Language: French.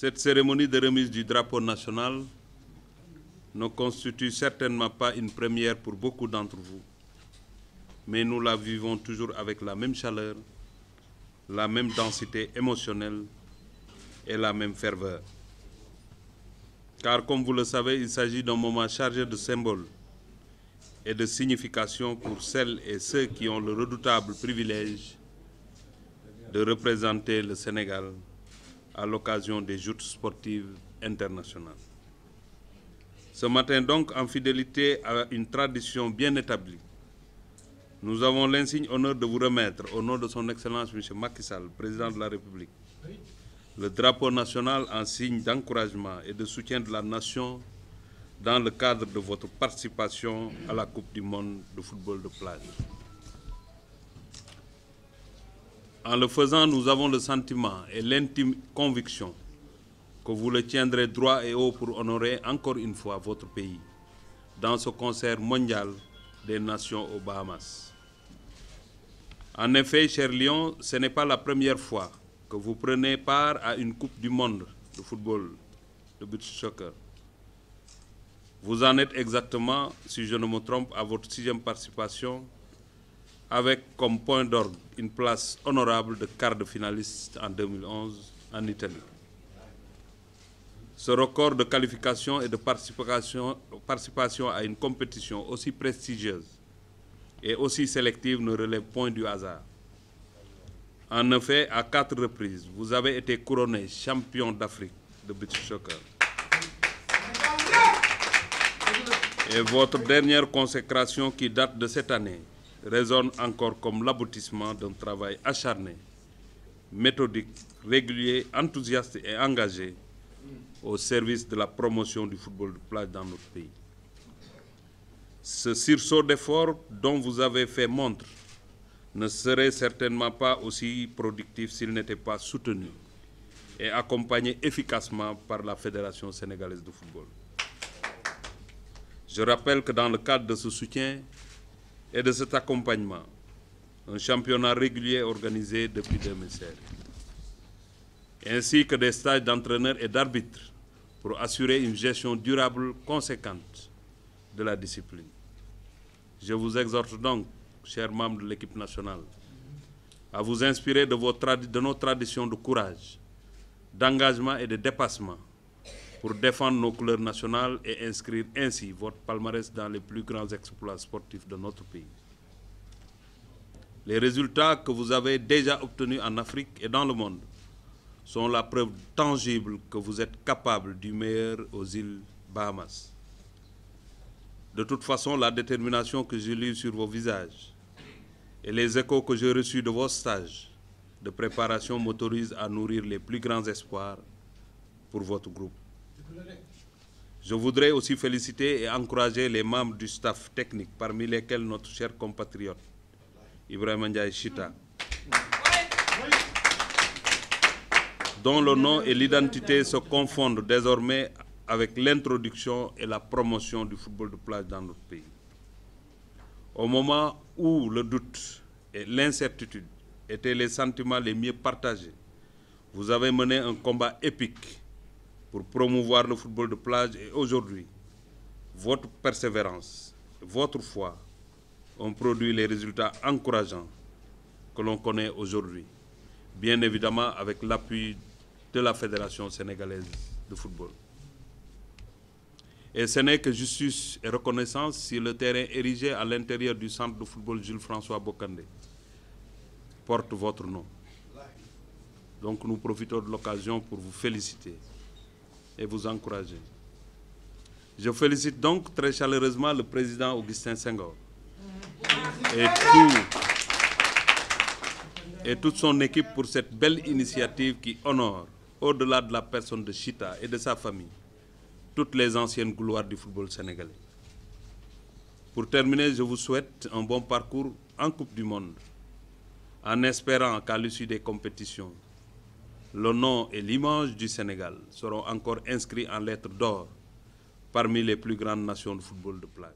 Cette cérémonie de remise du drapeau national ne constitue certainement pas une première pour beaucoup d'entre vous, mais nous la vivons toujours avec la même chaleur, la même densité émotionnelle et la même ferveur. Car comme vous le savez, il s'agit d'un moment chargé de symboles et de signification pour celles et ceux qui ont le redoutable privilège de représenter le Sénégal à l'occasion des Joutes sportives internationales. Ce matin donc, en fidélité à une tradition bien établie, nous avons l'insigne honneur de vous remettre, au nom de son Excellence M. Macky Sall, Président de la République, le drapeau national en signe d'encouragement et de soutien de la nation dans le cadre de votre participation à la Coupe du monde de football de plage. En le faisant, nous avons le sentiment et l'intime conviction que vous le tiendrez droit et haut pour honorer encore une fois votre pays dans ce concert mondial des nations aux Bahamas. En effet, cher Lion, ce n'est pas la première fois que vous prenez part à une Coupe du monde de football, de beach soccer. Vous en êtes exactement, si je ne me trompe, à votre 6e participation, avec comme point d'orgue une place honorable de quart de finaliste en 2011 en Italie. Ce record de qualification et de participation à une compétition aussi prestigieuse et aussi sélective ne relève point du hasard. En effet, à 4 reprises, vous avez été couronné champion d'Afrique de beach soccer. Et votre dernière consécration qui date de cette année résonne encore comme l'aboutissement d'un travail acharné, méthodique, régulier, enthousiaste et engagé au service de la promotion du football de plage dans notre pays. Ce sursaut d'efforts dont vous avez fait montre ne serait certainement pas aussi productif s'il n'était pas soutenu et accompagné efficacement par la Fédération sénégalaise de football. Je rappelle que dans le cadre de ce soutien et de cet accompagnement, un championnat régulier est organisé depuis 2016, ainsi que des stages d'entraîneurs et d'arbitres pour assurer une gestion durable conséquente de la discipline. Je vous exhorte donc, chers membres de l'équipe nationale, à vous inspirer de nos traditions de courage, d'engagement et de dépassement pour défendre nos couleurs nationales et inscrire ainsi votre palmarès dans les plus grands exploits sportifs de notre pays. Les résultats que vous avez déjà obtenus en Afrique et dans le monde sont la preuve tangible que vous êtes capable du meilleur aux îles Bahamas. De toute façon, la détermination que je lis sur vos visages et les échos que j'ai reçus de vos stages de préparation m'autorisent à nourrir les plus grands espoirs pour votre groupe. Je voudrais aussi féliciter et encourager les membres du staff technique, parmi lesquels notre cher compatriote Ibrahima Ndiaye Chita, dont le nom et l'identité se confondent désormais avec l'introduction et la promotion du football de plage dans notre pays. Au moment où le doute et l'incertitude étaient les sentiments les mieux partagés, vous avez mené un combat épique pour promouvoir le football de plage et aujourd'hui, votre persévérance, votre foi ont produit les résultats encourageants que l'on connaît aujourd'hui, bien évidemment avec l'appui de la Fédération sénégalaise de football. Et ce n'est que justice et reconnaissance si le terrain érigé à l'intérieur du centre de football Jules-François Bocandé porte votre nom. Donc nous profitons de l'occasion pour vous féliciter et vous encourager. Je félicite donc très chaleureusement le président Augustin Senghor et toute son équipe pour cette belle initiative qui honore, au-delà de la personne de Chita et de sa famille, toutes les anciennes gloires du football sénégalais. Pour terminer, je vous souhaite un bon parcours en Coupe du Monde, en espérant qu'à l'issue des compétitions, le nom et l'image du Sénégal seront encore inscrits en lettres d'or parmi les plus grandes nations de football de plage.